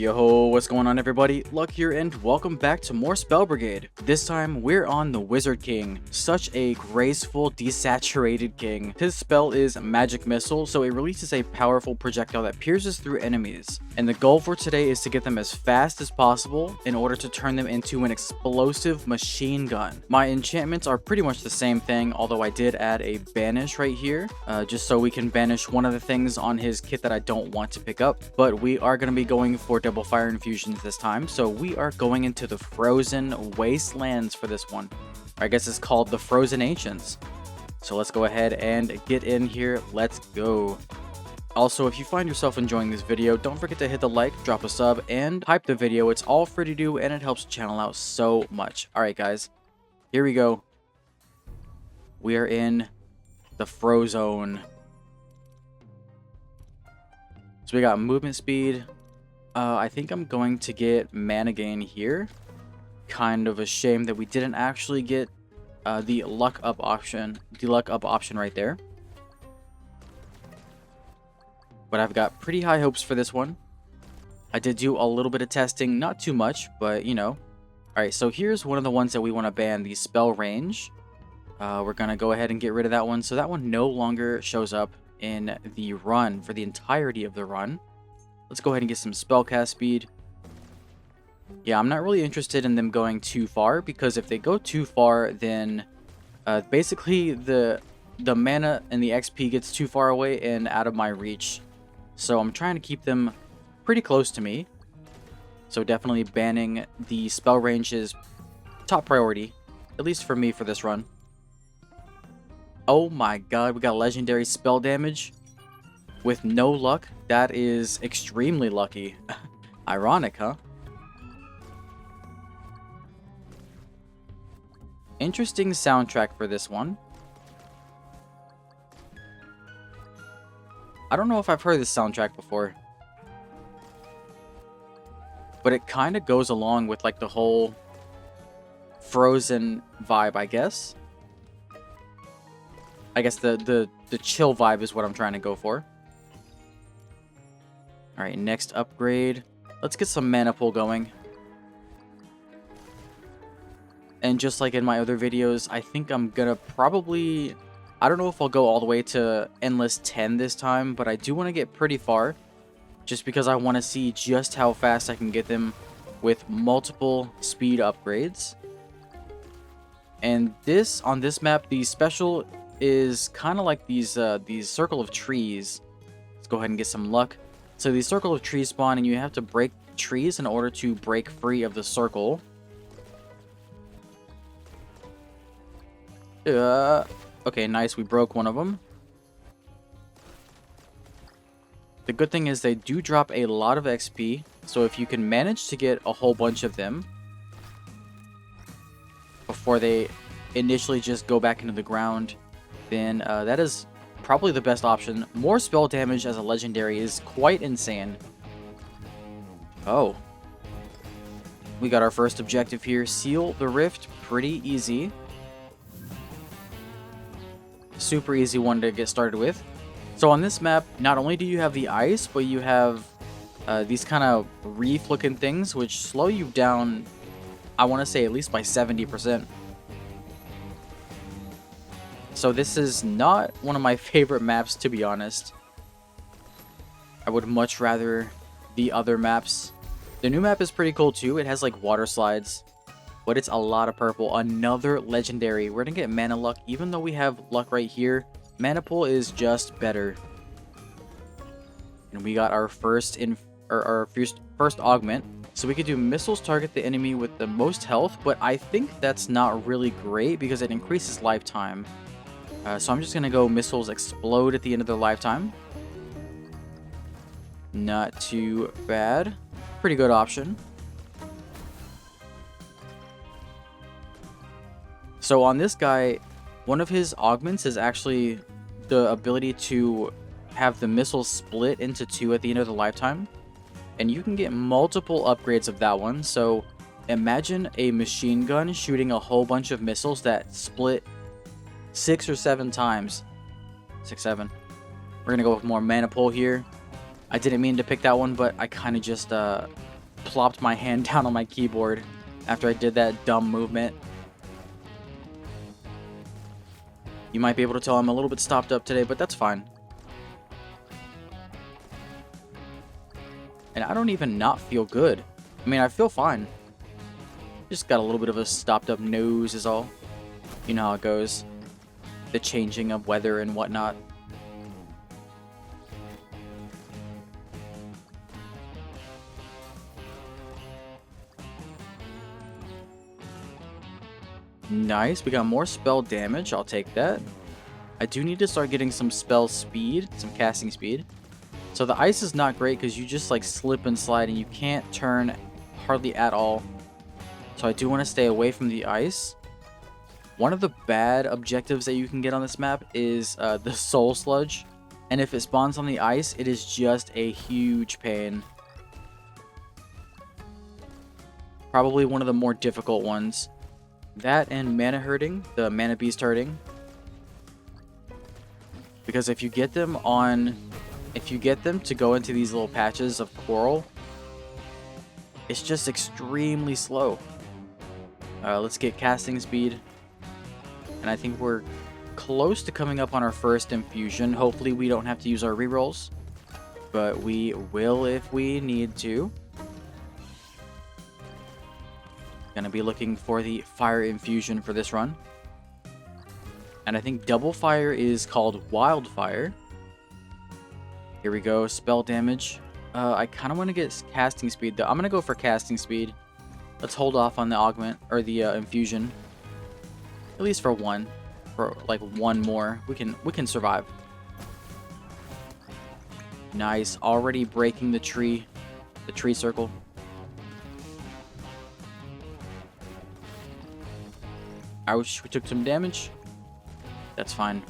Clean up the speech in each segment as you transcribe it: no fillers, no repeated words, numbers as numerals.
Yo, what's going on everybody? Luck here and welcome back to more Spell Brigade. This time we're on the Wizard King. Such a graceful, desaturated king. His spell is Magic Missile, so it releases a powerful projectile that pierces through enemies. And the goal for today is to get them as fast as possible in order to turn them into an explosive machine gun. My enchantments are pretty much the same thing, although I did add a banish right here, just so we can banish one of the things on his kit that I don't want to pick up. But we are going to be going for double fire infusions this time, so we are going into the frozen wastelands for this one. I guess it's called the Frozen Ancients. So let's go ahead and get in here. Let's go. Also, if you find yourself enjoying this video, don't forget to hit the like, drop a sub, and hype the video. It's all free to do, and it helps the channel out so much. Alright guys, here we go. We are in the Frozone. So we got movement speed. I think I'm going to get mana gain here. Kind of a shame that we didn't actually get the luck up option. The luck up option right there. But I've got pretty high hopes for this one. I did do a little bit of testing, not too much, but you know. Alright, so here's one of the ones that we want to ban, the spell range. We're going to go ahead and get rid of that one. So that one no longer shows up in the run for the entirety of the run. Let's go ahead and get some spellcast speed. Yeah, I'm not really interested in them going too far, because if they go too far, then basically the mana and the XP gets too far away and out of my reach. So I'm trying to keep them pretty close to me. So definitely banning the spell range is top priority, at least for me for this run. Oh my god, we got legendary spell damage with no luck. That is extremely lucky. Ironic, huh? Interesting soundtrack for this one. I don't know if I've heard this soundtrack before, but it kind of goes along with like the whole Frozen vibe, I guess. I guess the chill vibe is what I'm trying to go for. Alright, next upgrade. Let's get some mana pool going. And just like in my other videos, I think I'm gonna probably... I don't know if I'll go all the way to Endless 10 this time, but I do want to get pretty far. Just because I want to see just how fast I can get them with multiple speed upgrades. And this, on this map, the special is kind of like these circle of trees. Let's go ahead and get some luck. So these circle of trees spawn, and you have to break trees in order to break free of the circle. Okay, nice. We broke one of them. The good thing is they do drop a lot of XP. So if you can manage to get a whole bunch of them before they initially just go back into the ground, then that is probably the best option. More spell damage as a legendary is quite insane. Oh. We got our first objective here. Seal the rift. Pretty easy. Super easy one to get started with. So on this map, not only do you have the ice, but you have these kind of reef looking things which slow you down, I want to say at least by 70%. So this is not one of my favorite maps, to be honest. I would much rather the other maps. The new map is pretty cool too. It has like water slides, but it's a lot of purple. Another legendary. We're gonna get mana luck, even though we have luck right here. Mana pool is just better. And we got our first first augment. So we could do missiles target the enemy with the most health, but I think that's not really great because it increases lifetime. So I'm just gonna go missiles explode at the end of their lifetime. Not too bad. Pretty good option. So on this guy, one of his augments is actually the ability to have the missiles split into two at the end of the lifetime. And you can get multiple upgrades of that one. So imagine a machine gun shooting a whole bunch of missiles that split 6 or 7 times. 6, 7. We're gonna go with more mana pool here. I didn't mean to pick that one, but I kind of just plopped my hand down on my keyboard after I did that dumb movement. You might be able to tell I'm a little bit stopped up today, but that's fine. And I don't even not feel good. I mean, I feel fine. Just got a little bit of a stopped up nose is all. You know how it goes. The changing of weather and whatnot. Nice, we got more spell damage, I'll take that. I do need to start getting some spell speed, some casting speed. So the ice is not great because you just like slip and slide and you can't turn hardly at all. So I do want to stay away from the ice. One of the bad objectives that you can get on this map is the soul sludge. And if it spawns on the ice, it is just a huge pain. Probably one of the more difficult ones. That and mana herding, the mana beast herding. Because if you get them to go into these little patches of coral, it's just extremely slow. Let's get casting speed. And I think we're close to coming up on our first infusion. Hopefully we don't have to use our rerolls, but we will if we need to. Gonna be looking for the fire infusion for this run. And I think double fire is called wildfire. Here we go, spell damage. I kind of want to get casting speed though. I'm gonna go for casting speed. Let's hold off on the augment or the infusion. At least for one. For like one more. We can survive. Nice. Already breaking the tree circle. Ouch, we took some damage. That's fine.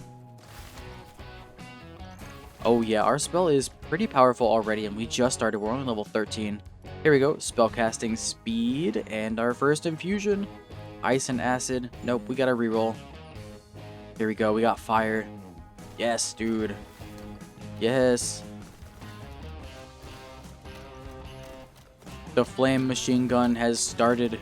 Oh yeah, our spell is pretty powerful already, and we just started. We're only level 13. Here we go, spellcasting speed, and our first infusion. Ice and acid. Nope, we gotta reroll. Here we go, we got fire. Yes, dude. Yes. The flame machine gun has started.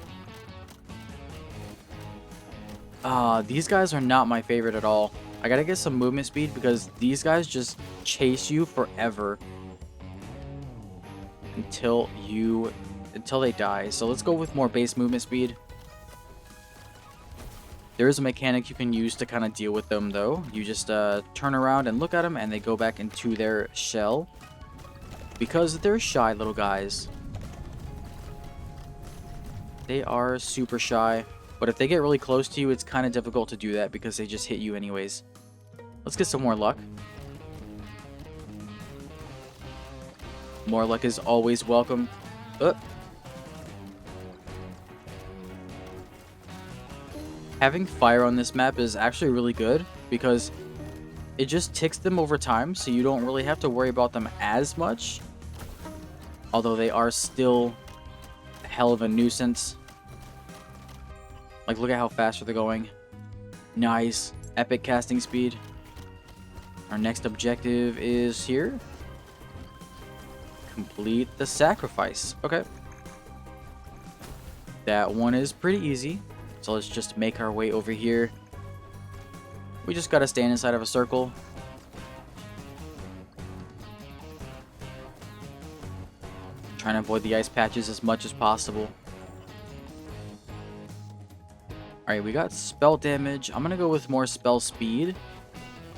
These guys are not my favorite at all. I gotta get some movement speed because these guys just chase you forever until they die. So let's go with more base movement speed. There is a mechanic you can use to kind of deal with them though. You just turn around and look at them and they go back into their shell because they're shy little guys. They are super shy. But if they get really close to you, it's kind of difficult to do that because they just hit you anyways. Let's get some more luck. More luck is always welcome. Having fire on this map is actually really good because it just ticks them over time, so you don't really have to worry about them as much. Although they are still a hell of a nuisance. Like, look at how fast they're going. Nice. Epic casting speed. Our next objective is here. Complete the sacrifice. Okay. That one is pretty easy. So let's just make our way over here. We just gotta stand inside of a circle. Trying to avoid the ice patches as much as possible. Alright, we got spell damage. I'm gonna go with more spell speed.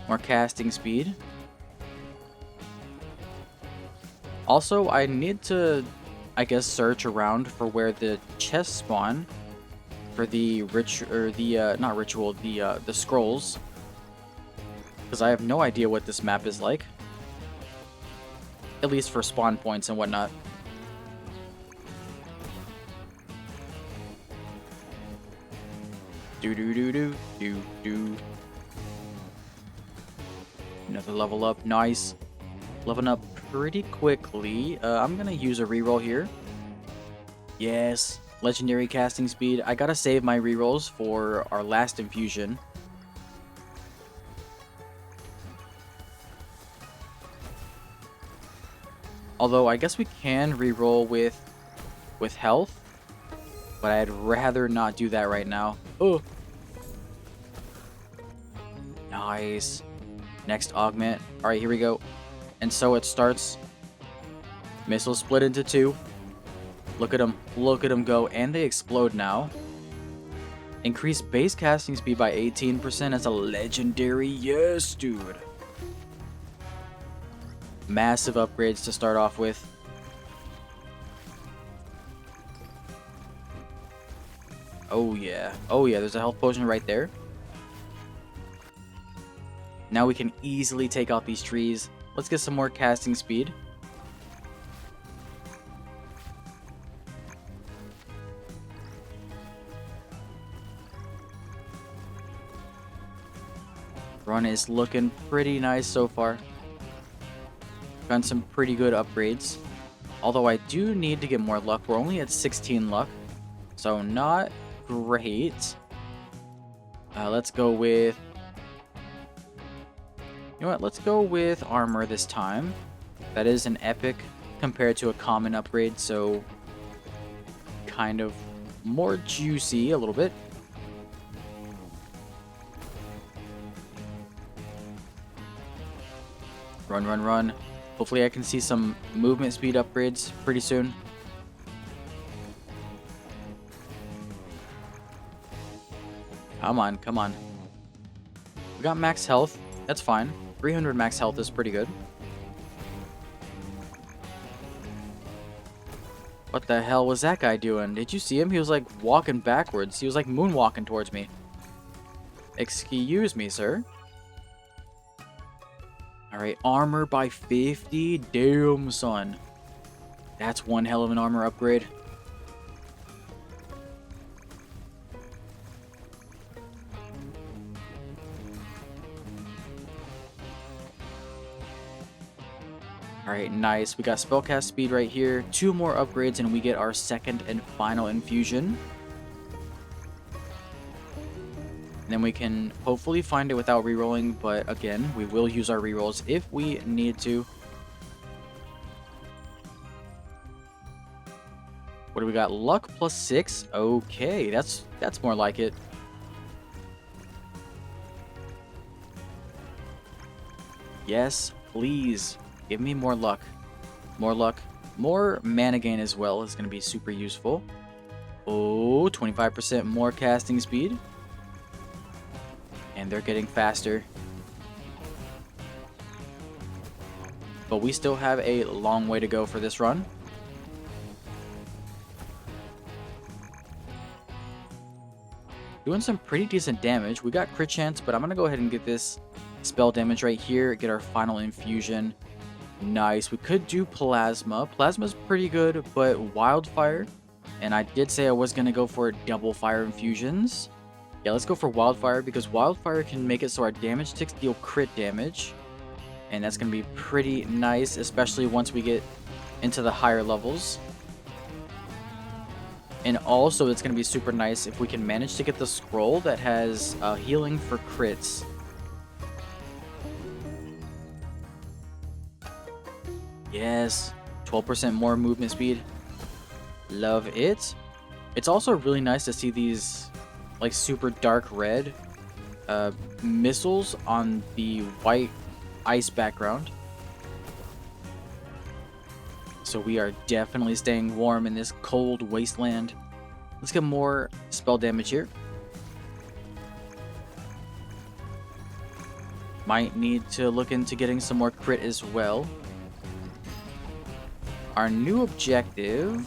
More casting speed. Also, I need to, I guess, search around for where the chests spawn. For the not ritual, the scrolls. Because I have no idea what this map is like. At least for spawn points and whatnot. Do. Another level up. Nice. Leveling up pretty quickly. I'm gonna use a reroll here. Yes. Legendary casting speed. I gotta save my rerolls for our last infusion. Although I guess we can reroll with with health, but I'd rather not do that right now. Oh, nice. Next augment. All right, here we go. And so it starts. Missiles split into two. Look at them go, and they explode now. Increase base casting speed by 18% as a legendary. Yes, dude. Massive upgrades to start off with. Oh yeah. Oh yeah, there's a health potion right there. Now we can easily take out these trees. Let's get some more casting speed. Run is looking pretty nice so far. Done some pretty good upgrades. Although I do need to get more luck. We're only at 16 luck. So not great. Let's go with... You know what? Let's go with armor this time. That is an epic compared to a common upgrade. So kind of more juicy a little bit. Run, run, run. Hopefully I can see some movement speed upgrades pretty soon. Come on, come on. We got max health. That's fine. 300 max health is pretty good. What the hell was that guy doing? Did you see him? He was like walking backwards. He was like moonwalking towards me. Excuse me, sir. Alright, armor by 50. Damn, son. That's one hell of an armor upgrade. Alright, nice. We got spellcast speed right here. 2 more upgrades and we get our second and final infusion. Then we can hopefully find it without rerolling, but again, we will use our rerolls if we need to. What do we got? Luck plus 6. Okay, that's more like it. Yes, please. Give me more luck. More luck. More mana gain as well is going to be super useful. Oh, 25% more casting speed. And they're getting faster. But we still have a long way to go for this run. Doing some pretty decent damage. We got crit chance, but I'm going to go ahead and get this spell damage right here. Get our final infusion. Nice. We could do plasma. Plasma's pretty good, but wildfire. And I did say I was going to go for double fire infusions. Yeah, let's go for wildfire because wildfire can make it so our damage ticks deal crit damage. And that's going to be pretty nice, especially once we get into the higher levels. And also, it's going to be super nice if we can manage to get the scroll that has healing for crits. Yes, 12% more movement speed. Love it. It's also really nice to see these like super dark red missiles on the white ice background. So we are definitely staying warm in this cold wasteland. Let's get more spell damage here. Might need to look into getting some more crit as well. Our new objective...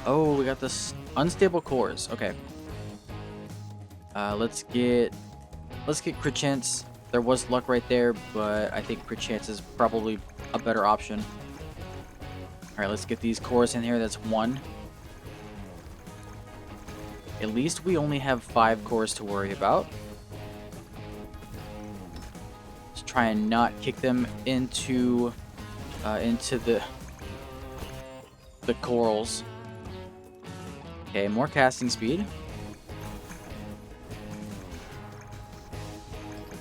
Oh, we got this unstable cores. Okay. Let's get crit chance. There was luck right there, but I think crit chance is probably a better option. Alright, let's get these cores in here. That's 1. At least we only have 5 cores to worry about. Let's try and not kick them into the corals. Okay, more casting speed.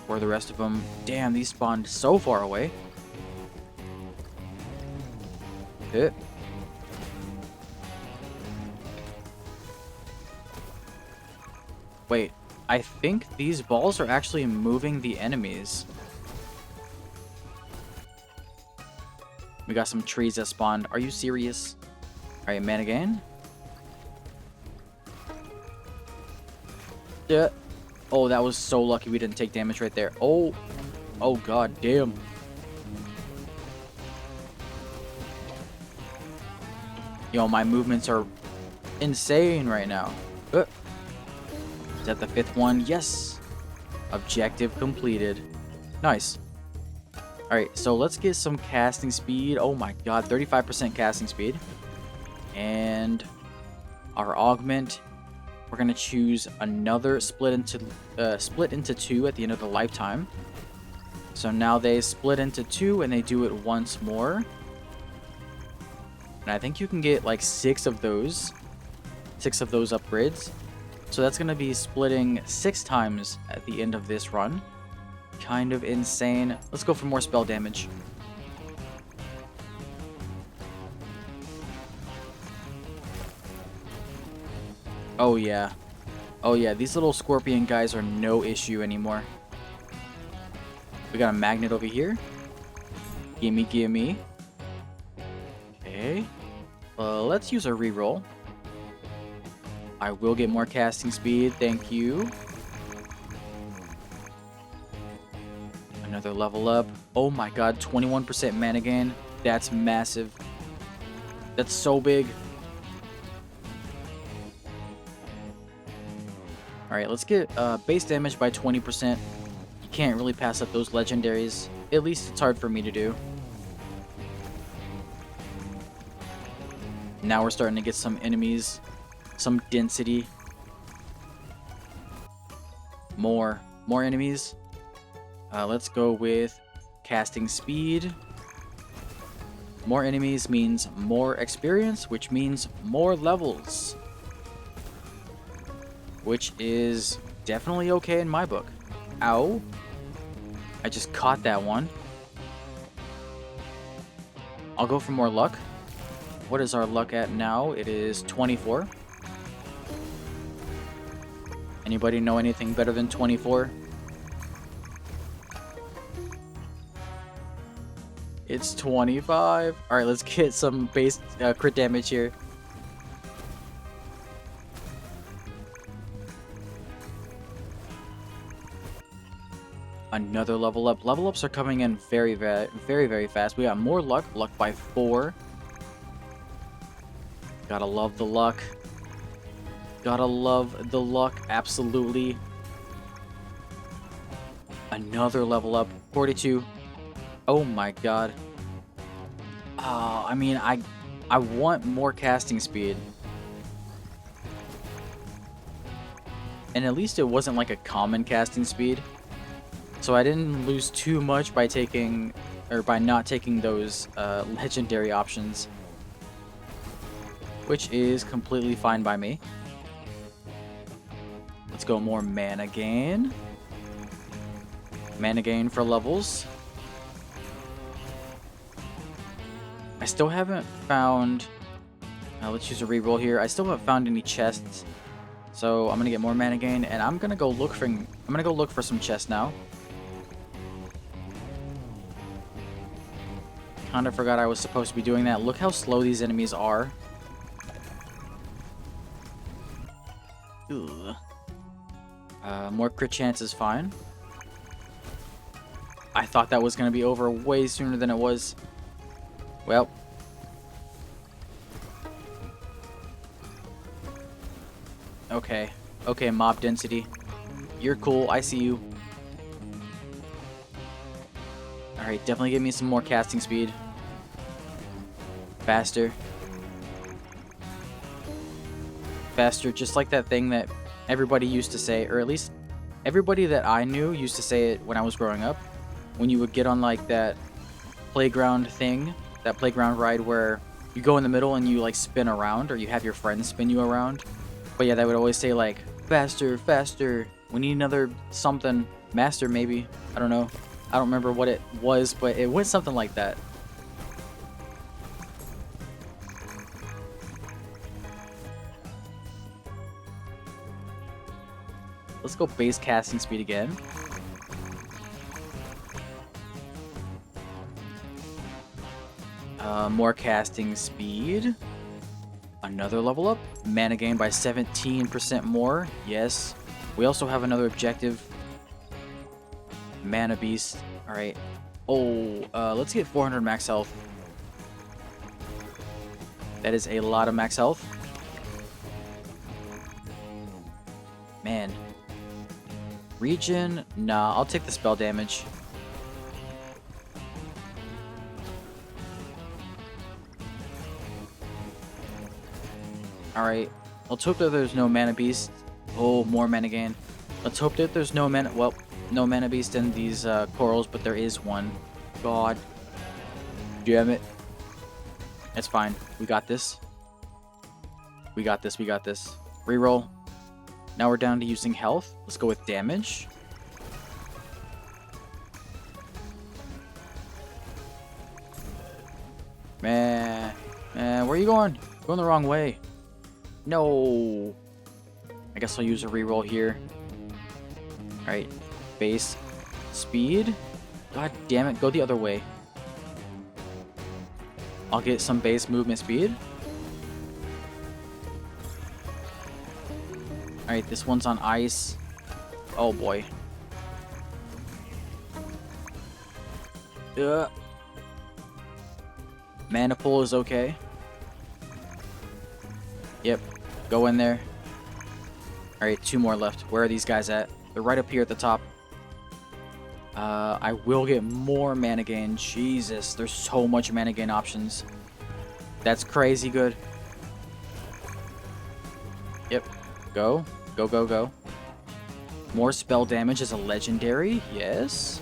For the rest of them. Damn, these spawned so far away. Wait, I think these balls are actually moving the enemies. We got some trees that spawned. Are you serious? Alright, man again. Yeah. Oh, that was so lucky we didn't take damage right there. Oh. Oh, god damn. Yo, my movements are insane right now. Is that the 5th one? Yes. Objective completed. Nice. Alright, so let's get some casting speed. Oh my god, 35% casting speed. And our augment, we're gonna choose another split into 2 at the end of the lifetime. So now they split into 2 and they do it once more. And I think you can get like 6 of those upgrades. So that's gonna be splitting 6 times at the end of this run. Kind of insane. Let's go for more spell damage. Oh yeah. Oh yeah, these little scorpion guys are no issue anymore. We got a magnet over here. Gimme, gimme. Okay. Let's use a reroll. I will get more casting speed, thank you. Another level up. Oh my god, 21% mana gain. That's massive. That's so big. Alright, let's get base damage by 20%. You can't really pass up those legendaries. At least it's hard for me to do. Now we're starting to get some enemies. Some density. More enemies. Let's go with casting speed. More enemies means more experience, which means more levels. Which is definitely okay in my book. Ow. I just caught that one. I'll go for more luck. What is our luck at now? It is 24. Anybody know anything better than 24? It's 25. Alright, let's get some base crit damage here. Another level up. Level ups are coming in very, very fast. We got more luck. Luck by 4. Gotta love the luck. Gotta love the luck. Absolutely. Another level up. 42. Oh my god. I mean, I want more casting speed. And at least it wasn't like a common casting speed. So I didn't lose too much by taking, or by not taking those legendary options. Which is completely fine by me. Let's go more mana gain. Mana gain for levels. I still haven't found... let's use a reroll here. I still haven't found any chests. So I'm gonna get more mana gain, and I'm gonna go look for some chests now. Kinda forgot I was supposed to be doing that. Look how slow these enemies are. Ugh. More crit chance is fine. I thought that was going to be over way sooner than it was. Well. Okay. Okay, mob density. You're cool. I see you. Alright, definitely give me some more casting speed. Faster. Faster, just like that thing that everybody used to say, or at least everybody that I knew used to say it when I was growing up. When you would get on like that playground thing, that playground ride where you go in the middle and you like spin around, or you have your friends spin you around. But yeah, they would always say like, faster, faster, we need another something, master maybe, I don't know. I don't remember what it was, but it went something like that. let's go base casting speed again. More casting speed. Another level up. Mana gain by 17% more. Yes. We also have another objective. Mana beast. All right. Oh, let's get 400 max health. That is a lot of max health. Man. Regen? Nah, I'll take the spell damage. Alright. Let's hope that there's no mana beast. Oh, more mana gain. Let's hope that there's no mana... Well, no mana beast in these corals, but there is one. God. Damn it. It's fine. We got this. We got this. We got this. Reroll. Now we're down to using health. Let's go with damage. Man. Man, where are you going? Going the wrong way. No. I guess I'll use a reroll here. Alright. Base. Speed. God damn it. Go the other way. I'll get some base movement speed. Alright, this one's on ice. Oh boy. Mana pool is okay. Yep. Go in there. Alright, 2 more left. Where are these guys at? They're right up here at the top. I will get more mana gain. Jesus, there's so much mana gain options. That's crazy good. Yep. Go. Go, go, go. More spell damage as a legendary. Yes.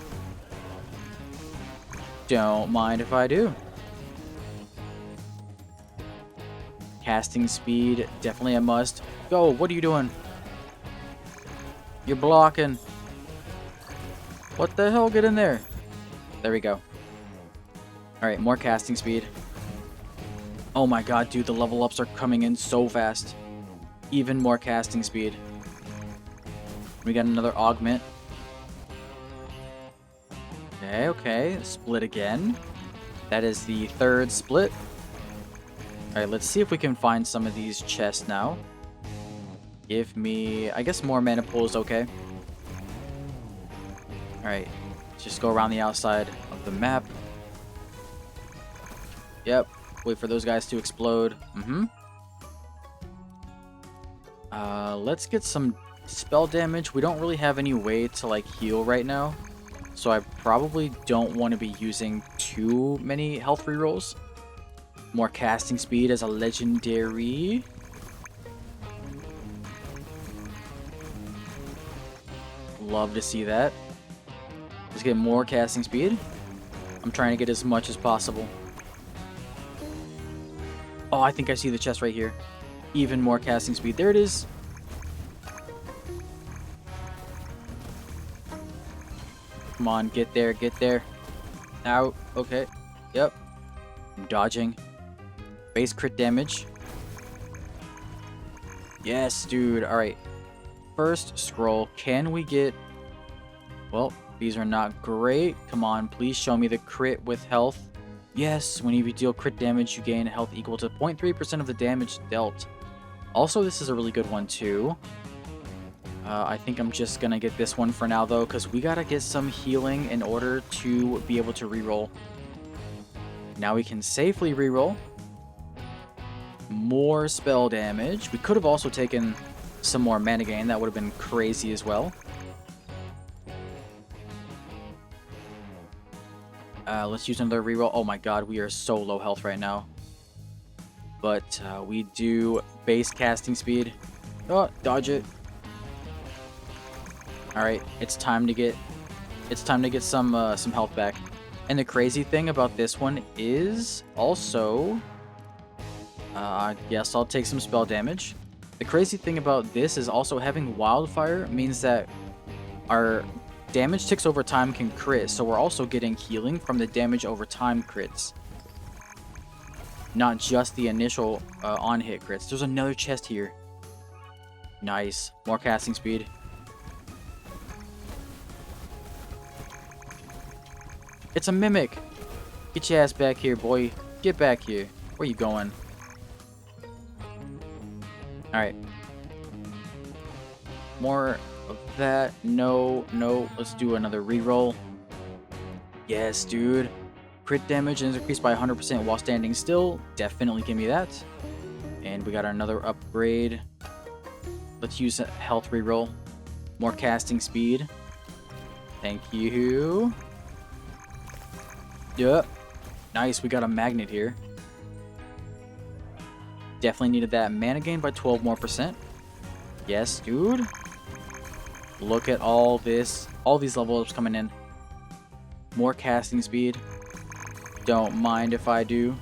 Don't mind if I do. Casting speed, definitely a must. Go, what are you doing? You're blocking. What the hell? Get in there. There we go. Alright, more casting speed. Oh my god, dude, the level ups are coming in so fast. Even more casting speed. We got another augment. Okay, okay. Split again. That is the 3rd split. Alright, let's see if we can find some of these chests now. Give me... I guess more mana pool is okay. Alright. Just go around the outside of the map. Yep. Wait for those guys to explode. Let's get some spell damage. We don't really have any way to, like, heal right now. So I probably don't want to be using too many health rerolls. More casting speed as a legendary. Love to see that. Let's get more casting speed. I'm trying to get as much as possible. Oh, I think I see the chest right here. Even more casting speed. There it is. Come on, get there, get there. Out. Okay. Yep. I'm dodging. Base crit damage. Yes, dude. Alright. First scroll. Can we get... Well, these are not great. Come on, please show me the crit with health. Yes, when you deal crit damage, you gain health equal to 0.3% of the damage dealt. Also, this is a really good one, too. I think I'm just gonna get this one for now, though, because we gotta get some healing in order to be able to reroll. Now we can safely reroll. More spell damage. We could have also taken some more mana gain. That would have been crazy as well. Let's use another reroll. Oh my god, we are so low health right now. But we do base casting speed. Oh, dodge it. Alright, it's time to get some health back. And the crazy thing about this one is also I guess I'll take some spell damage. The crazy thing about this is also having wildfire means that our damage ticks over time can crit, so we're also getting healing from the damage over time crits. Not just the initial on-hit crits. There's another chest here. Nice. More casting speed. It's a mimic. Get your ass back here, boy. Get back here. Where you going? Alright. More of that. No, no. Let's do another reroll. Yes, dude. Crit damage is increased by 100% while standing still. Definitely give me that. And we got another upgrade. Let's use a health reroll. More casting speed. Thank you. Yep. Nice, we got a magnet here. Definitely needed that. Mana gain by 12 more %. Yes, dude. Look at all this. All these level ups coming in. More casting speed. Don't mind if I do.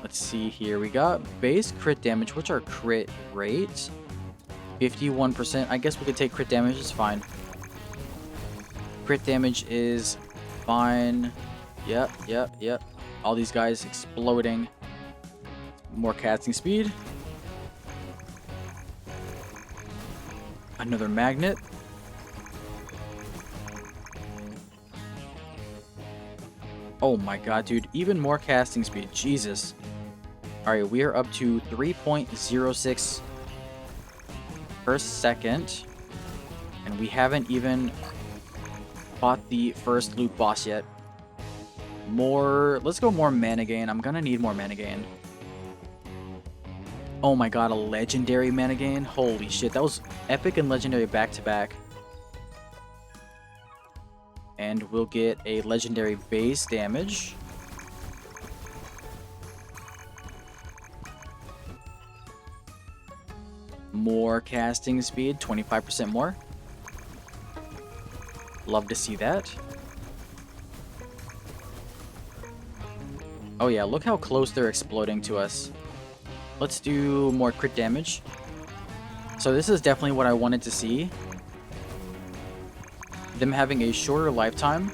Let's see here. We got base crit damage. What's our crit rate? 51%. I guess we could take crit damage. It's fine. Crit damage is fine. Yep, yep, yep. All these guys exploding. More casting speed. Another magnet. Oh my god, dude. Even more casting speed. Jesus. Alright, we are up to 3.06 per second. And we haven't even fought the first loot boss yet. Let's go more mana gain. I'm gonna need more mana gain. Oh my god, a legendary mana gain. Holy shit, that was epic and legendary back to back. And we'll get a legendary base damage. More casting speed, 25% more. Love to see that. Oh yeah, look how close they're exploding to us. Let's do more crit damage. So this is definitely what I wanted to see. Them having a shorter lifetime,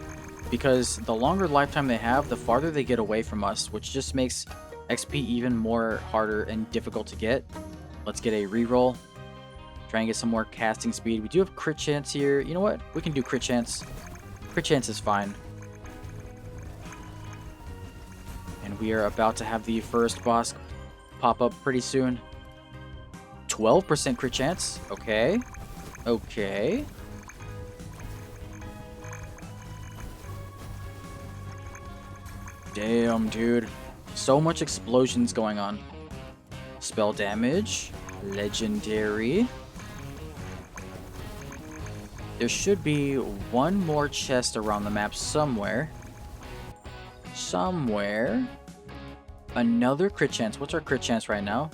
because the longer lifetime they have, the farther they get away from us, which just makes XP even more harder and difficult to get. Let's get a reroll. Try and get some more casting speed. We do have crit chance here. You know what? We can do crit chance. Crit chance is fine. And we are about to have the first boss pop up pretty soon. 12% crit chance. Okay. Okay. Damn, dude. So much explosions going on. Spell damage. Legendary. There should be one more chest around the map somewhere. Somewhere. Another crit chance. What's our crit chance right now?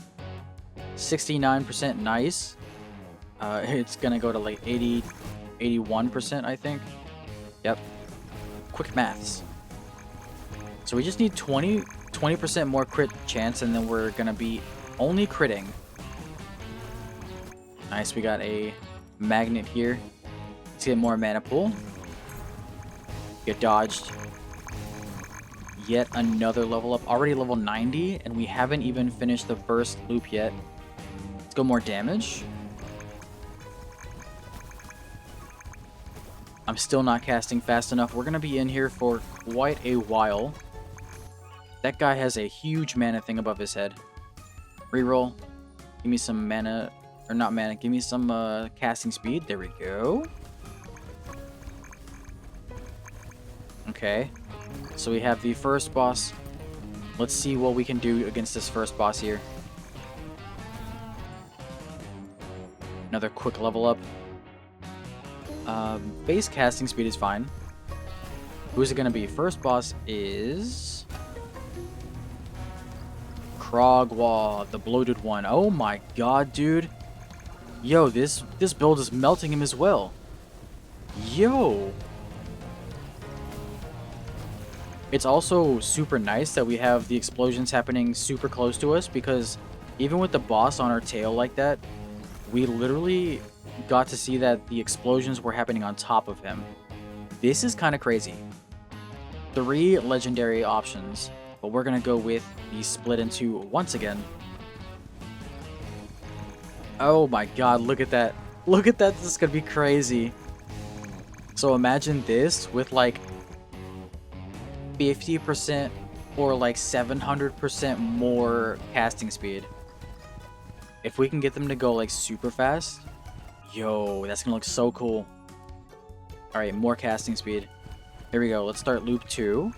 69%. Nice. It's gonna go to like 81%, I think. Yep. Quick maths. So we just need 20% more crit chance, and then we're gonna be only critting. Nice, we got a magnet here. Let's get more mana pool. Get dodged. Yet another level up. Already level 90, and we haven't even finished the first loop yet. Let's go more damage. I'm still not casting fast enough. We're gonna be in here for quite a while. That guy has a huge mana thing above his head. Reroll. Give me some mana. Or not mana. Give me some casting speed. There we go. Okay. So we have the first boss. Let's see what we can do against this first boss here. Another quick level up. Base casting speed is fine. Who's it going to be? First boss is Krogwa, the bloated one. Oh my god, dude. Yo, this build is melting him as well. Yo. It's also super nice that we have the explosions happening super close to us, because even with the boss on our tail like that, we literally got to see that the explosions were happening on top of him. This is kind of crazy. 3 legendary options, but we're going to go with the split in 2 once again. Oh my god, look at that. Look at that. This is going to be crazy. So imagine this with like 50% or like 700% more casting speed. If we can get them to go like super fast, yo, that's gonna look so cool. All right, more casting speed. Here we go. Let's start loop 2.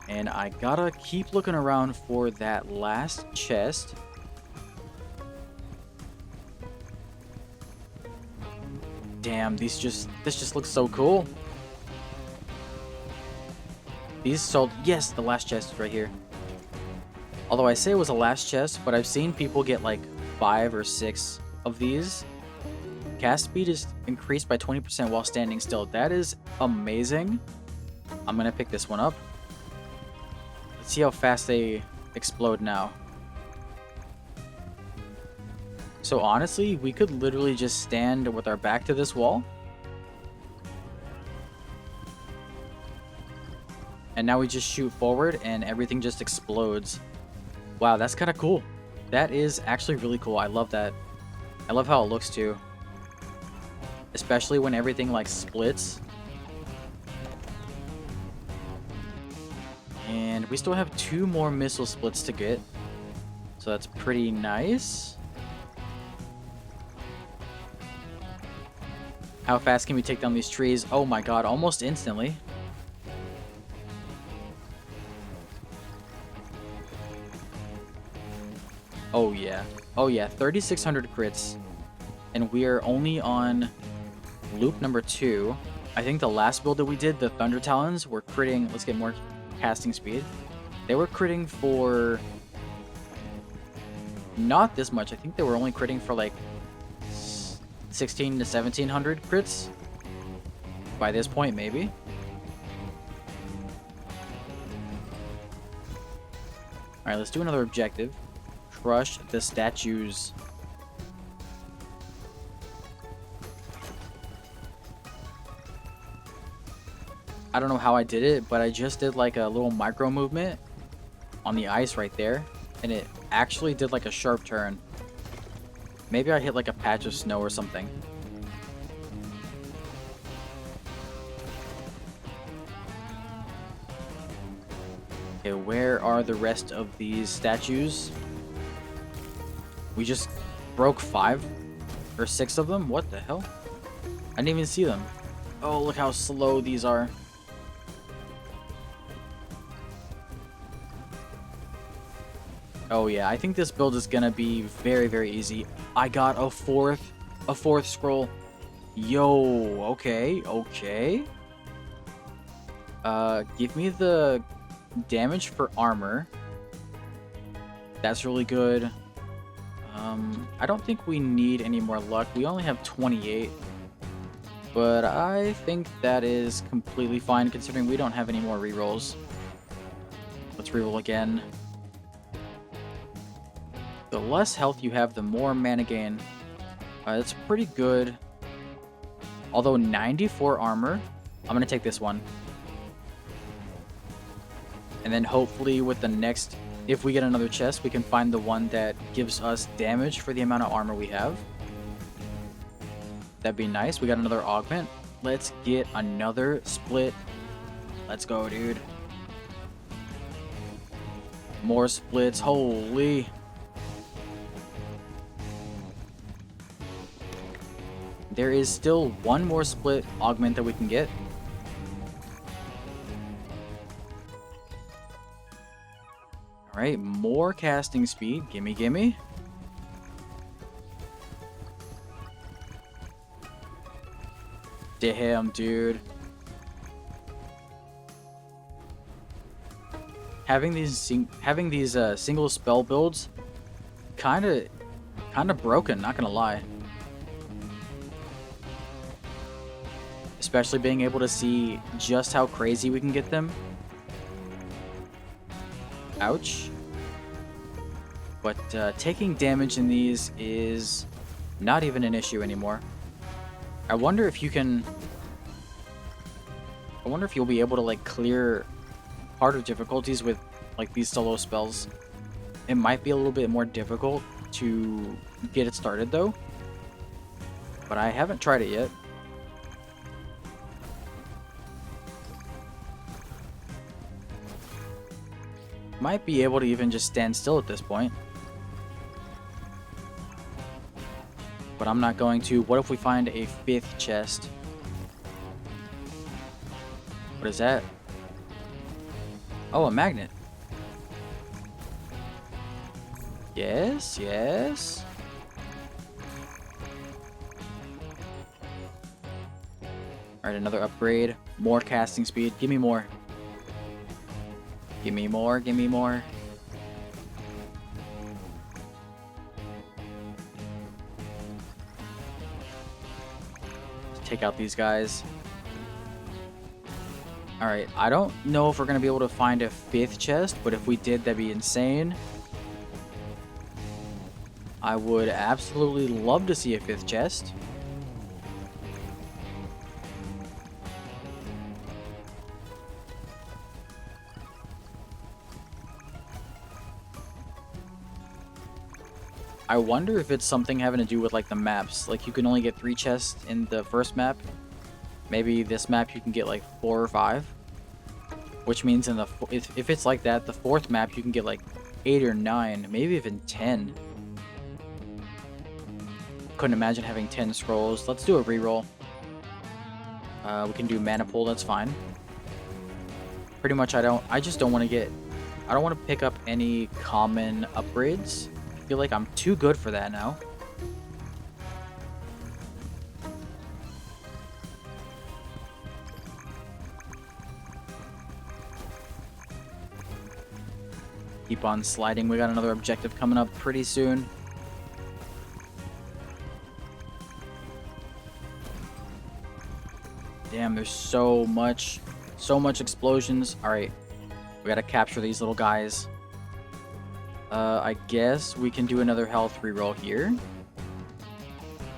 And I gotta keep looking around for that last chest. Damn, this just looks so cool. These sold. Yes, the last chest is right here. Although I say it was a last chest, but I've seen people get like 5 or 6 of these. Cast speed is increased by 20% while standing still. That is amazing. I'm gonna pick this one up. Let's see how fast they explode now. So honestly, we could literally just stand with our back to this wall. And now we just shoot forward and everything just explodes. Wow, that's kind of cool. That is actually really cool. I love that. I love how it looks too. Especially when everything like splits. And we still have 2 more missile splits to get. So that's pretty nice. How fast can we take down these trees? Oh my god, almost instantly. Oh yeah. Oh yeah, 3,600 crits. And we are only on loop number 2. I think the last build that we did, the Thunder Talons, were critting. Let's get more casting speed. They were critting for not this much. I think they were only critting for like 16 to 1,700 crits by this point, maybe. All right, let's do another objective. Crush the statues. I don't know how I did it, but I just did like a little micro movement on the ice right there, and it actually did like a sharp turn. Maybe I hit like a patch of snow or something. Okay, where are the rest of these statues? We just broke 5 or 6 of them? What the hell? I didn't even see them. Oh, look how slow these are. Oh yeah, I think this build is gonna be very, very easy. I got a fourth scroll. Yo, okay. Give me the damage for armor. That's really good. I don't think we need any more luck. We only have 28. But I think that is completely fine considering we don't have any more rerolls. Let's reroll again. The less health you have, the more mana gain. That's pretty good. Although 94 armor, I'm going to take this one. And then hopefully with the next, if we get another chest, we can find the one that gives us damage for the amount of armor we have. That'd be nice. We got another augment. Let's get another split. Let's go, dude. More splits. Holy. There is still one more split augment that we can get. Alright, more casting speed. Gimme. Damn, dude. Having these single spell builds kind of broken, not gonna lie. Especially being able to see just how crazy we can get them. Ouch. But taking damage in these is not even an issue anymore. I wonder if you can... I wonder if you'll be able to like clear harder difficulties with like these solo spells. It might be a little bit more difficult to get it started though. But I haven't tried it yet. Might be able to even just stand still at this point. But I'm not going to. What if we find a 5th chest? What is that? Oh, a magnet. Yes, yes. Alright, another upgrade. More casting speed. Give me more. Give me more, give me more. Let's take out these guys. Alright, I don't know if we're going to be able to find a 5th chest, but if we did, that'd be insane. I would absolutely love to see a 5th chest. I wonder if it's something having to do with like the maps. Like you can only get 3 chests in the first map. Maybe this map you can get like 4 or 5. Which means in the if it's like that, the 4th map you can get like 8 or 9, maybe even 10. Couldn't imagine having 10 scrolls. Let's do a reroll. We can do mana pool, that's fine. Pretty much I just don't want to pick up any common upgrades. I feel like I'm too good for that now. Keep on sliding. We got another objective coming up pretty soon. Damn, there's so much explosions. All right, we gotta capture these little guys. I guess we can do another health reroll here.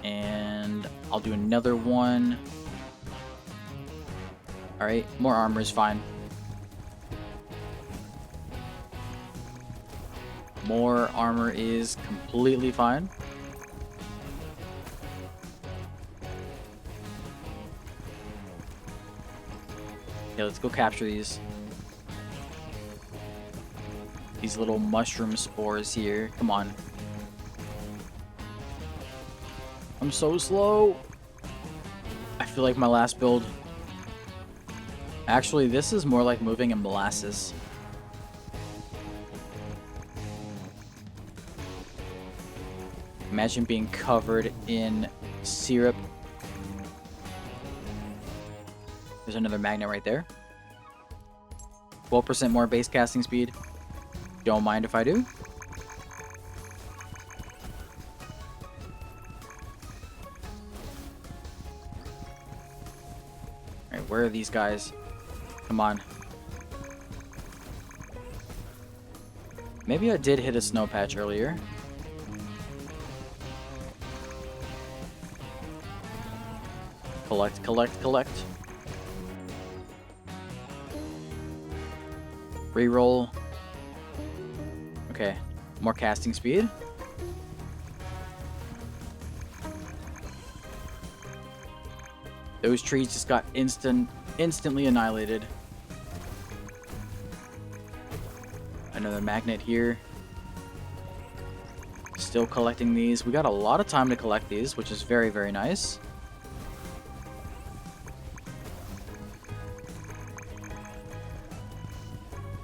And I'll do another one. All right, more armor is fine. More armor is completely fine. Okay, let's go capture these little mushroom spores here. Come on. I'm so slow. I feel like my last build. Actually, this is more like moving in molasses. Imagine being covered in syrup. There's another magnet right there. 12% more base casting speed. Don't mind if I do. Alright, where are these guys? Come on. Maybe I did hit a snow patch earlier. Collect, collect, collect. Reroll. Okay, more casting speed. Those trees just got instantly annihilated. Another magnet here. Still collecting these. We got a lot of time to collect these, which is very, very nice.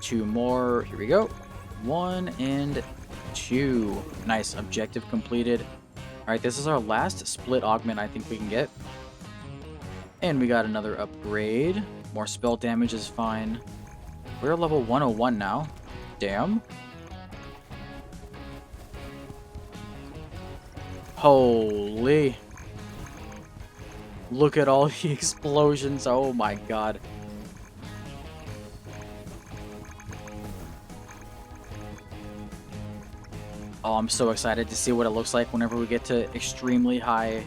Two more. Here we go. 1 and 2. Nice. Objective completed. Alright, this is our last split augment I think we can get. And we got another upgrade. More spell damage is fine. We're level 101 now. Damn. Holy. Look at all the explosions. Oh my god. Oh, I'm so excited to see what it looks like whenever we get to extremely high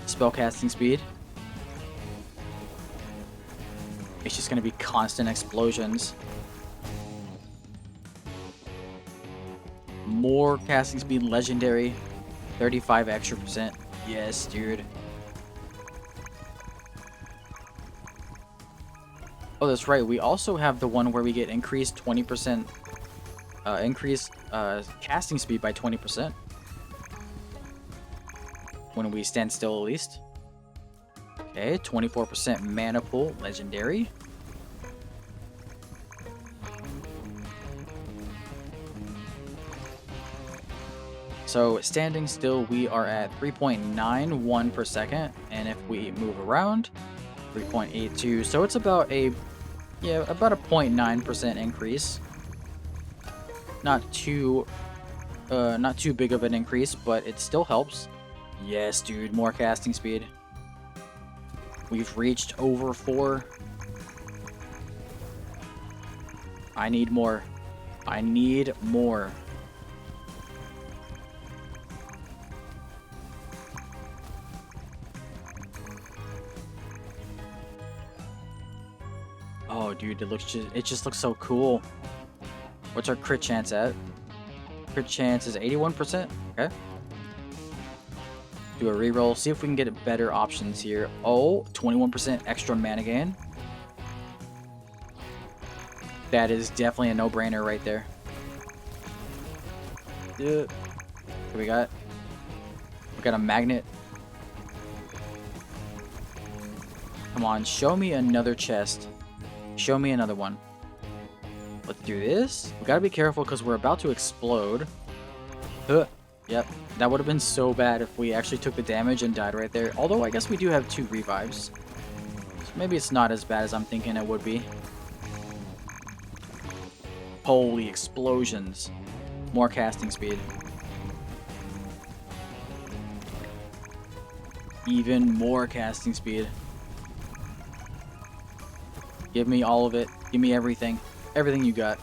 spellcasting speed. It's just going to be constant explosions. More casting speed, legendary. 35 extra %. Yes, dude. Oh, that's right. We also have the one where we get increased 20%, increased casting speed by 20% when we stand still at least. Okay, 24% mana pool, legendary. So standing still, we are at 3.91 per second, and if we move around, 3.82. So it's about a 0.9% increase. Not too big of an increase, but it still helps. Yes, dude, more casting speed. We've reached over 4. I need more. I need more. Oh, dude, it just looks so cool. What's our crit chance at? Crit chance is 81%. Okay. Do a reroll. See if we can get better options here. Oh, 21% extra mana gain. That is definitely a no-brainer right there. Yeah. We got a magnet. Come on, show me another chest. Show me another one. Let's do this. We gotta be careful because we're about to explode. Yep, that would have been so bad if we actually took the damage and died right there. Although I guess we do have 2 revives. So maybe it's not as bad as I'm thinking it would be. Holy explosions. More casting speed. Even more casting speed. Give me all of it. Give me everything. Everything you got.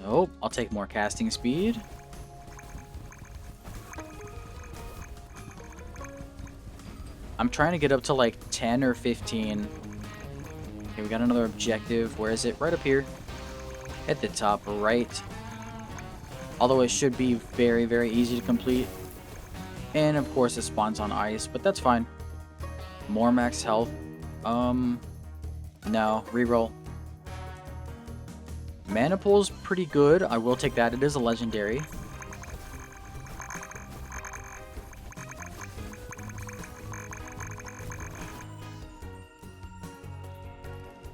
Nope. I'll take more casting speed. I'm trying to get up to like 10 or 15. Okay, we got another objective. Where is it? Right up here. At the top right. Although it should be very, very easy to complete. And of course it spawns on ice, but that's fine. More max health. No. Reroll. Mana pool's pretty good. I will take that. It is a legendary.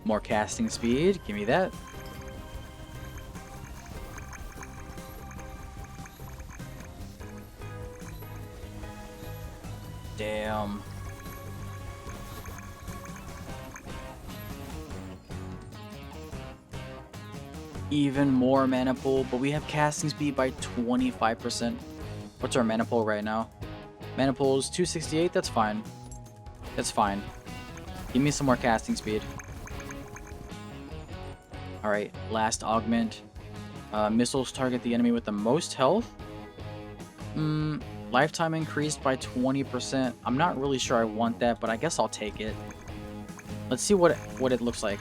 More casting speed. Give me that. Damn. Even more mana pool, but we have casting speed by 25%. What's our mana pool right now? Mana pool is 268. That's fine. That's fine. Give me some more casting speed. Alright, last augment. Missiles target the enemy with the most health. Lifetime increased by 20%. I'm not really sure I want that, but I guess I'll take it. Let's see what it looks like.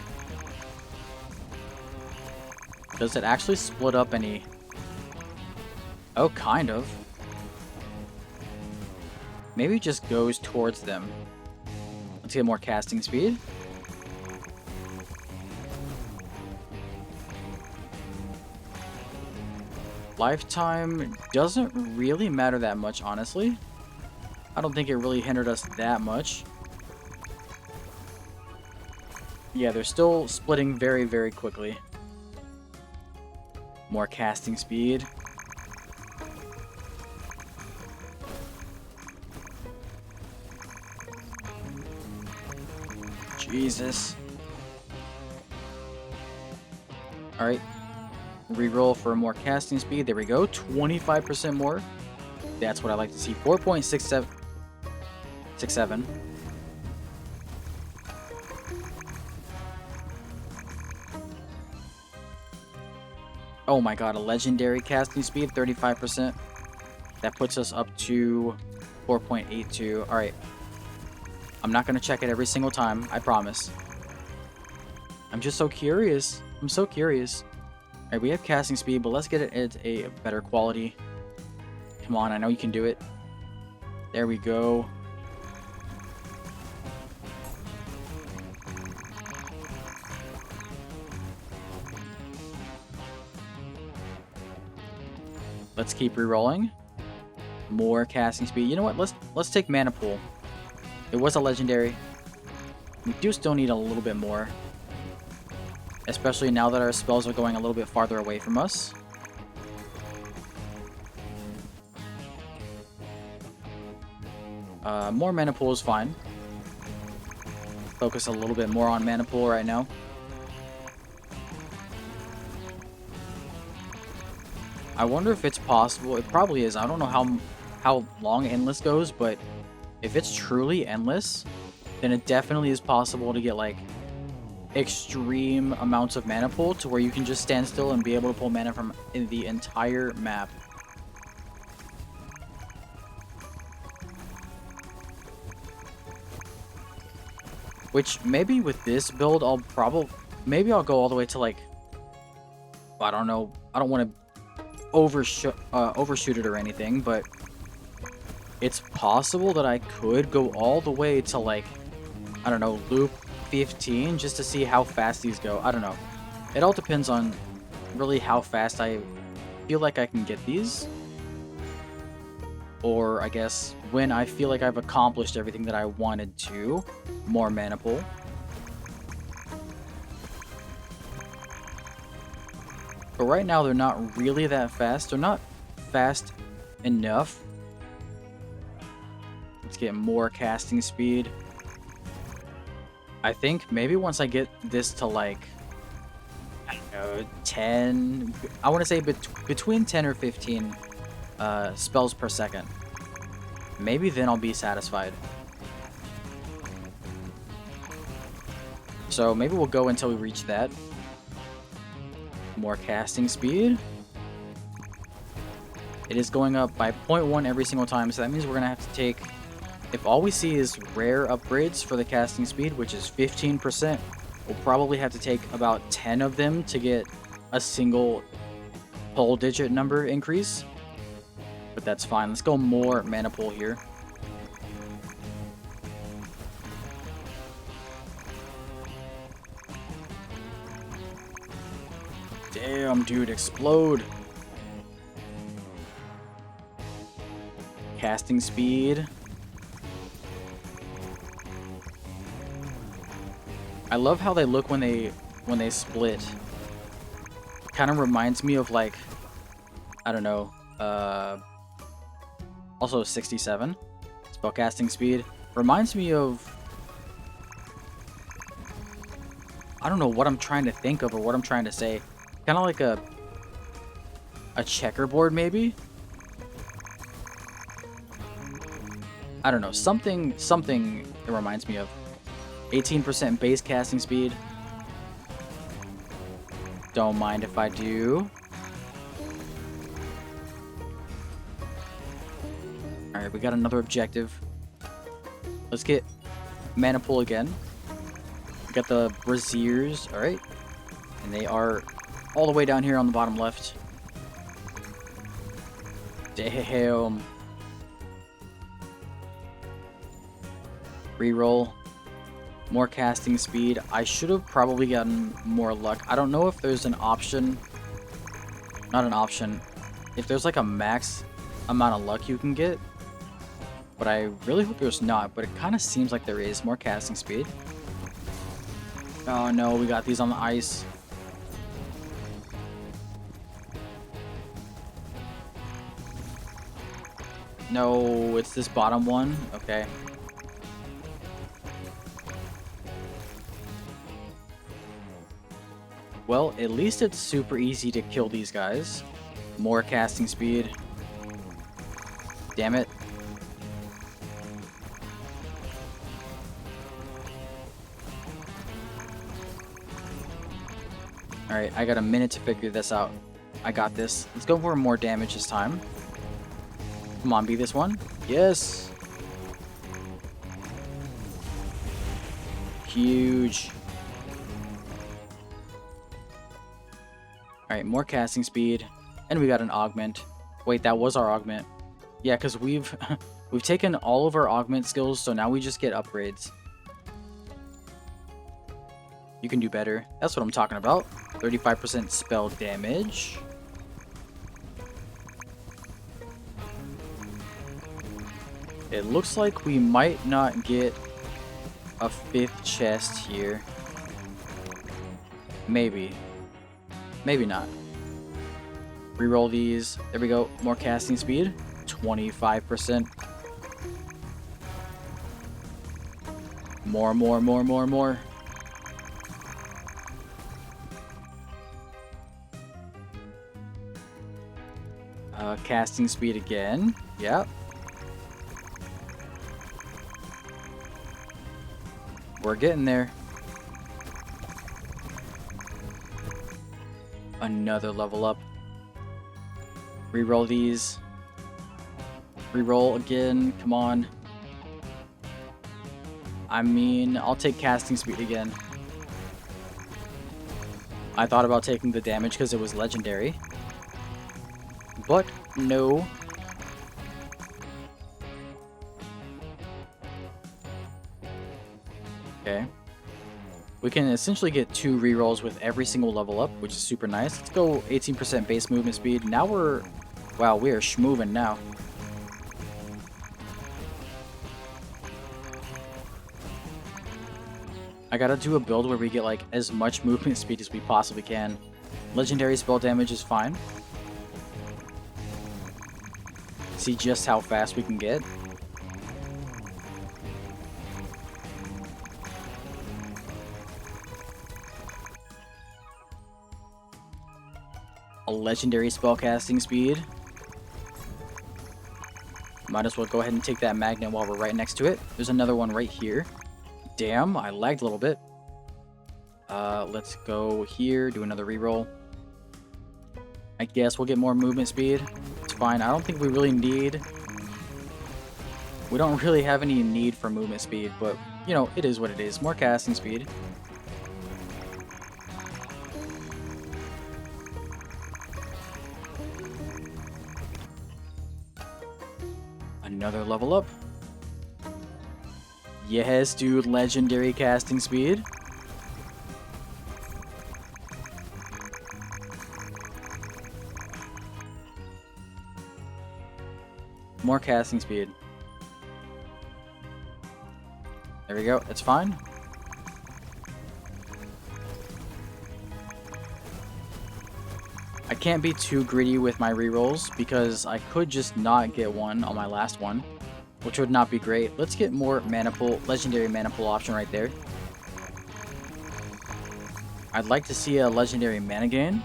Does it actually split up any? Oh, kind of. Maybe it just goes towards them. Let's get more casting speed. Lifetime doesn't really matter that much, honestly. I don't think it really hindered us that much. Yeah, they're still splitting very, very quickly. More casting speed. Jesus. Alright. Reroll for more casting speed. There we go. 25% more. That's what I like to see. 4.67. Oh my god, a legendary casting speed, 35%. That puts us up to 4.82. Alright. I'm not going to check it every single time, I promise. I'm just so curious. I'm so curious. Alright, we have casting speed, but let's get it at a better quality. Come on, I know you can do it. There we go. Let's keep re-rolling. More casting speed. You know what? Let's take mana pool. It was a legendary. We do still need a little bit more, especially now that our spells are going a little bit farther away from us. More mana pool is fine. Focus a little bit more on mana pool right now. I wonder if it's possible. It probably is. I don't know how long endless goes, but if it's truly endless, then it definitely is possible to get like extreme amounts of mana pool to where you can just stand still and be able to pull mana from the entire map. Which maybe with this build, maybe I'll go all the way to like, I don't know. I don't want to overshoot it or anything, but it's possible that I could go all the way to like, I don't know, loop 15 just to see how fast these go. I don't know. It all depends on really how fast I feel like I can get these. Or I guess when I feel like I've accomplished everything that I wanted to. More mana pool. But right now they're not really that fast. They're not fast enough. Let's get more casting speed. I think maybe once I get this to like, I don't know, 10, I want to say between 10 or 15 spells per second. Maybe then I'll be satisfied. So maybe we'll go until we reach that. More casting speed. It is going up by 0.1 every single time, so that means we're going to have to take, if all we see is rare upgrades for the casting speed, which is 15%, we'll probably have to take about 10 of them to get a single whole digit number increase. But that's fine. Let's go more mana pool here. Damn, dude, explode. Casting speed. I love how they look when they split. Kind of reminds me of like, I don't know, also 67 spellcasting speed. Reminds me of, I don't know what I'm trying to think of or what I'm trying to say. Kind of like a checkerboard maybe. I don't know, something it reminds me of. 18% base casting speed. Don't mind if I do. Alright, we got another objective. Let's get mana pool again. We got the braziers, alright. And they are all the way down here on the bottom left. Damn. Reroll. More casting speed. I should have probably gotten more luck. I don't know if there's an option. Not an option. If there's like a max amount of luck you can get. But I really hope there's not. But it kind of seems like there is more casting speed. Oh no, we got these on the ice. No, it's this bottom one. Okay. Well, at least it's super easy to kill these guys. More casting speed. Damn it. Alright, I got a minute to figure this out. I got this. Let's go for more damage this time. Come on, be this one. Yes! Huge. Alright, more casting speed. And we got an augment. Wait, that was our augment. Yeah, because we've taken all of our augment skills, so now we just get upgrades. You can do better. That's what I'm talking about. 35% spell damage. It looks like we might not get a 5th chest here. Maybe. Maybe not. Reroll these. There we go. More casting speed. 25%. More. Casting speed again. Yep. We're getting there. Another level up. Reroll these. Reroll again. Come on. I mean, I'll take casting speed again. I thought about taking the damage because it was legendary. But no. Okay. We can essentially get 2 rerolls with every single level up, which is super nice. Let's go 18% base movement speed. Now we're... Wow, we are schmoving now. I gotta do a build where we get like as much movement speed as we possibly can. Legendary spell damage is fine. See just how fast we can get. A legendary spell casting speed. Might as well go ahead and take that magnet while we're right next to it. There's another one right here. Damn, I lagged a little bit. Let's go here, do another reroll. I guess we'll get more movement speed. It's fine. I don't think we really need... We don't really have any need for movement speed, but, you know, it is what it is. More casting speed. Another level up. Yes, dude, legendary casting speed. More casting speed. There we go, it's fine. I can't be too greedy with my rerolls because I could just not get one on my last one, which would not be great. Let's get more mana pool, legendary mana pool option right there. I'd like to see a legendary mana gain,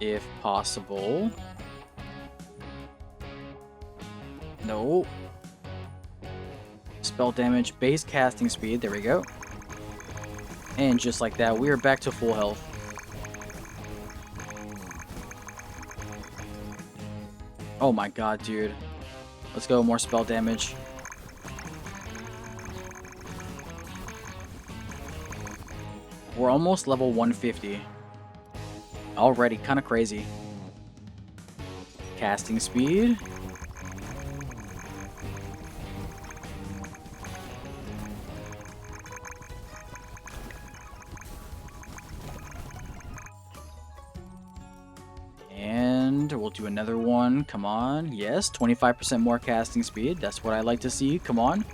if possible. No. Spell damage, base casting speed, there we go. And just like that, we are back to full health. Oh my god, dude. Let's go, more spell damage. We're almost level 150. Already, kind of crazy. Casting speed. And we'll do another one. Come on. Yes, 25% more casting speed. That's what I like to see. Come on.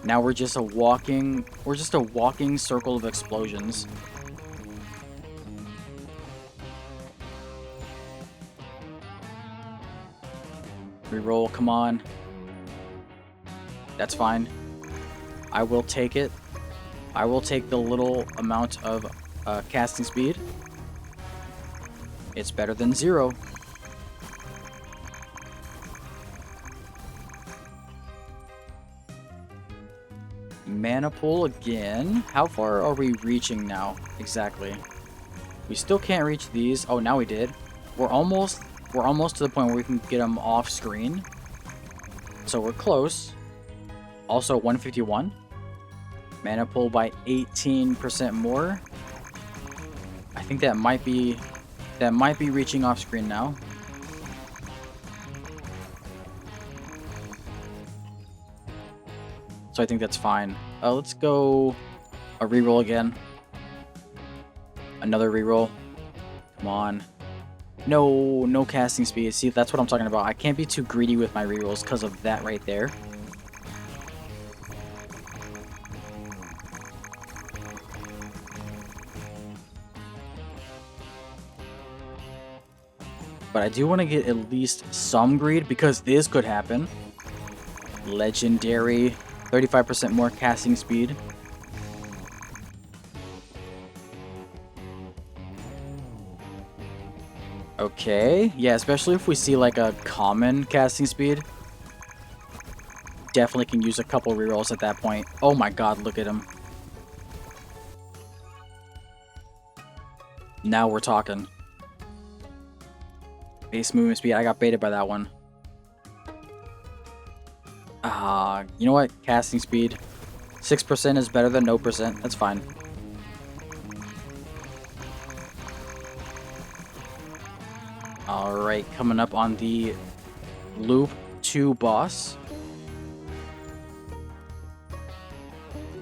Now we're just a walking circle of explosions. Reroll, come on. That's fine. I will take it. I will take the little amount of casting speed. It's better than 0. Mana pool again. How far are we reaching now? Exactly. We still can't reach these. Oh, now we did. We're almost to the point where we can get them off screen. So we're close. Also 151. Mana pool by 18% more. I think that might be reaching off screen now. So I think that's fine. Let's go a reroll again. Another reroll. Come on. No casting speed. See, that's what I'm talking about. I can't be too greedy with my rerolls because of that right there. But I do want to get at least some greed because this could happen. Legendary, 35% more casting speed. Okay, yeah, especially if we see like a common casting speed. Definitely can use a couple rerolls at that point. Oh my god, look at him. Now we're talking. Base movement speed, I got baited by that one. You know what? Casting speed. 6% is better than no percent. That's fine. Alright, coming up on the Loop 2 boss.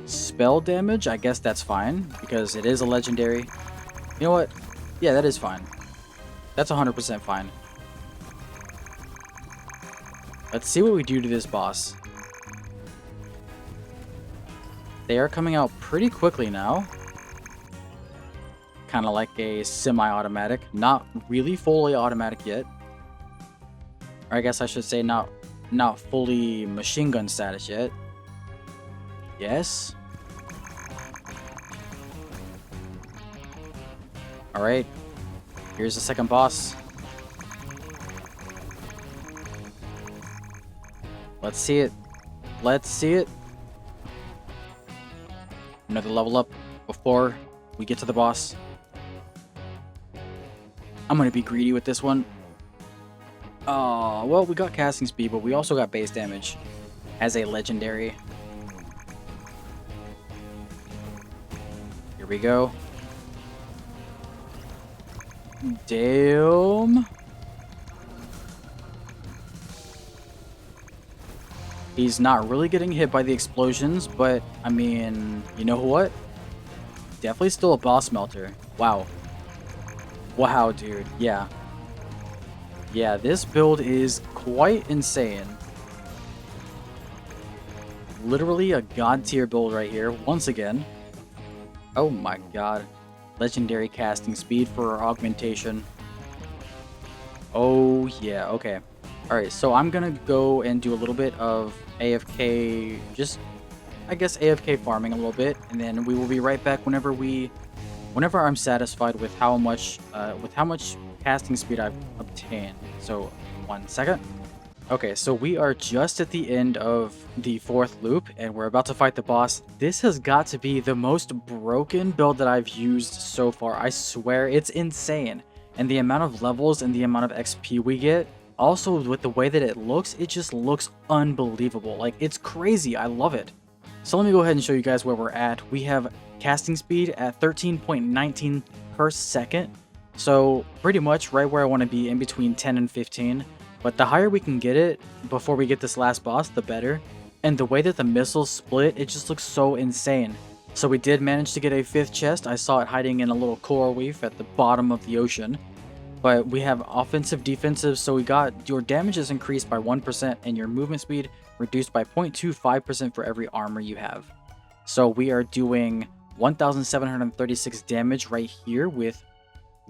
Spell damage, I guess that's fine, because it is a legendary. You know what? Yeah, that is fine. That's 100% fine. Let's see what we do to this boss. They are coming out pretty quickly now. Kind of like a semi-automatic. Not really fully automatic yet. Or I guess I should say not fully machine gun status yet. Yes. Alright. Here's the second boss. Let's see it. Let's see it. Another level up before we get to the boss. I'm going to be greedy with this one. Well, we got casting speed, but we also got base damage as a legendary. Here we go. Damn. He's not really getting hit by the explosions, but I mean, you know what? Definitely still a boss melter. Wow. Wow, dude. Yeah. Yeah, this build is quite insane. Literally a god tier build right here, once again. Oh my god. Legendary casting speed for our augmentation. Oh yeah, okay. Alright, so I'm gonna go and do a little bit of AFK, just, I guess AFK farming a little bit, and then we will be right back whenever I'm satisfied with how much casting speed I've obtained. So, 1 second. Okay, so we are just at the end of the 4th loop, and we're about to fight the boss. This has got to be the most broken build that I've used so far. I swear, it's insane. And the amount of levels and the amount of XP we get, also with the way that it just looks unbelievable. Like, it's crazy. I love it. So let me go ahead and show you guys where we're at. We have casting speed at 13.19 per second. So pretty much right where I want to be, in between 10 and 15. But the higher we can get it before we get this last boss, the better. And the way that the missiles split, it just looks so insane. So we did manage to get a 5th chest. I saw it hiding in a little coral reef at the bottom of the ocean. But we have offensive, defensive, so we got your damage is increased by 1% and your movement speed reduced by 0.25% for every armor you have. So we are doing 1,736 damage right here with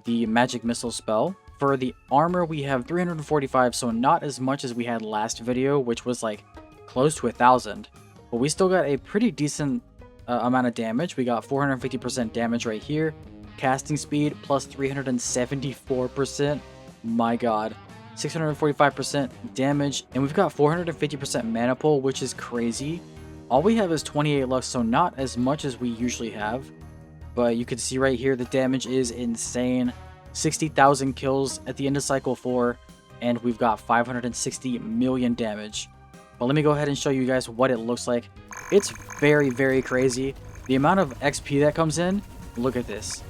the magic missile spell. For the armor, we have 345, so not as much as we had last video, which was like close to 1,000. But we still got a pretty decent amount of damage. We got 450% damage right here. Casting speed plus 374%. My god. 645% damage. And we've got 450% mana pull, which is crazy. All we have is 28 luck, so not as much as we usually have. But you can see right here, the damage is insane. 60,000 kills at the end of cycle 4, and we've got 560 million damage. But let me go ahead and show you guys what it looks like. It's very, very crazy. The amount of XP that comes in, look at this.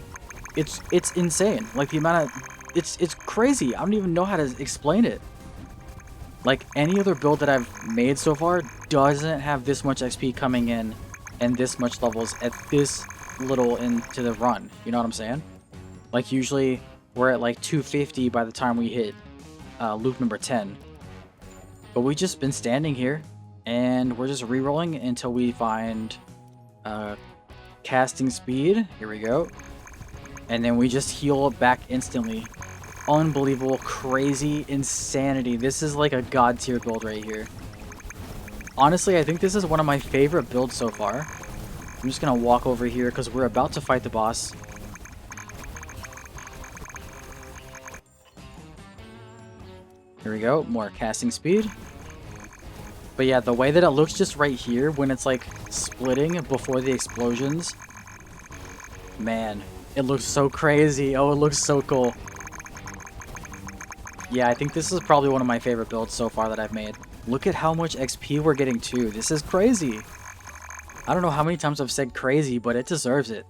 It's insane. Like, the amount of, it's crazy. I don't even know how to explain it. Like, any other build that I've made so far doesn't have this much XP coming in and this much levels at this little into the run. You know what I'm saying? Like, usually we're at like 250 by the time we hit loop number 10. But we just been standing here, and we're just re-rolling until we find casting speed. Here we go. And then we just heal back instantly. Unbelievable, crazy, insanity. This is like a god tier build right here. Honestly, I think this is one of my favorite builds so far. I'm just gonna walk over here because we're about to fight the boss. Here we go, more casting speed. But yeah, the way that it looks just right here when it's like splitting before the explosions, man, it looks so crazy. Oh, it looks so cool. Yeah, I think this is probably one of my favorite builds so far that I've made. Look at how much XP we're getting too. This is crazy. I don't know how many times I've said crazy, but it deserves it.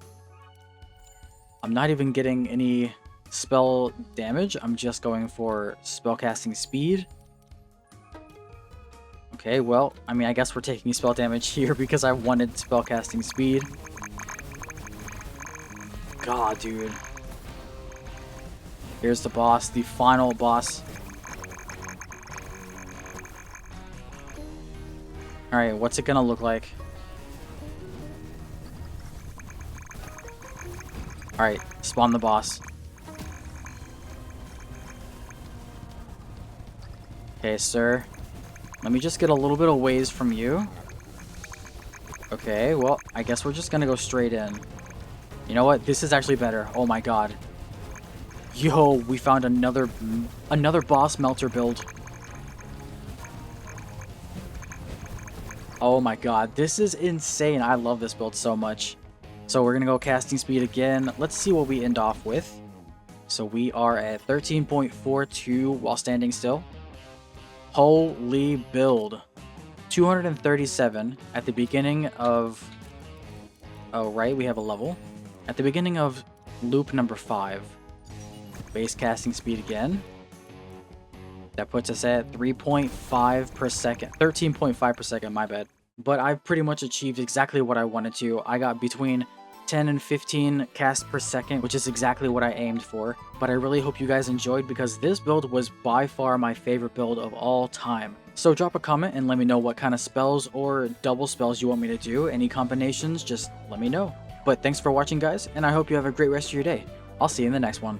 I'm not even getting any spell damage. I'm just going for spellcasting speed. Okay, well, I mean, I guess we're taking spell damage here because I wanted spellcasting speed. God, dude. Here's the boss, the final boss. Alright, what's it gonna look like? Alright, spawn the boss. Okay, sir. Let me just get a little bit of ways from you. Okay, well, I guess we're just gonna go straight in. You know what? This is actually better. Oh my god. Yo, we found another boss melter build. Oh my god, this is insane. I love this build so much. So we're gonna go casting speed again. Let's see what we end off with. So we are at 13.42 while standing still. Holy build. 237 at the beginning of... Oh, right, we have a level. At the beginning of loop number 5. Base casting speed again. That puts us at 3.5 per second. 13.5 per second, my bad. But I've pretty much achieved exactly what I wanted to. I got between 10 and 15 casts per second, which is exactly what I aimed for. But I really hope you guys enjoyed because this build was by far my favorite build of all time. So drop a comment and let me know what kind of spells or double spells you want me to do. Any combinations, just let me know. But thanks for watching, guys, and I hope you have a great rest of your day. I'll see you in the next one.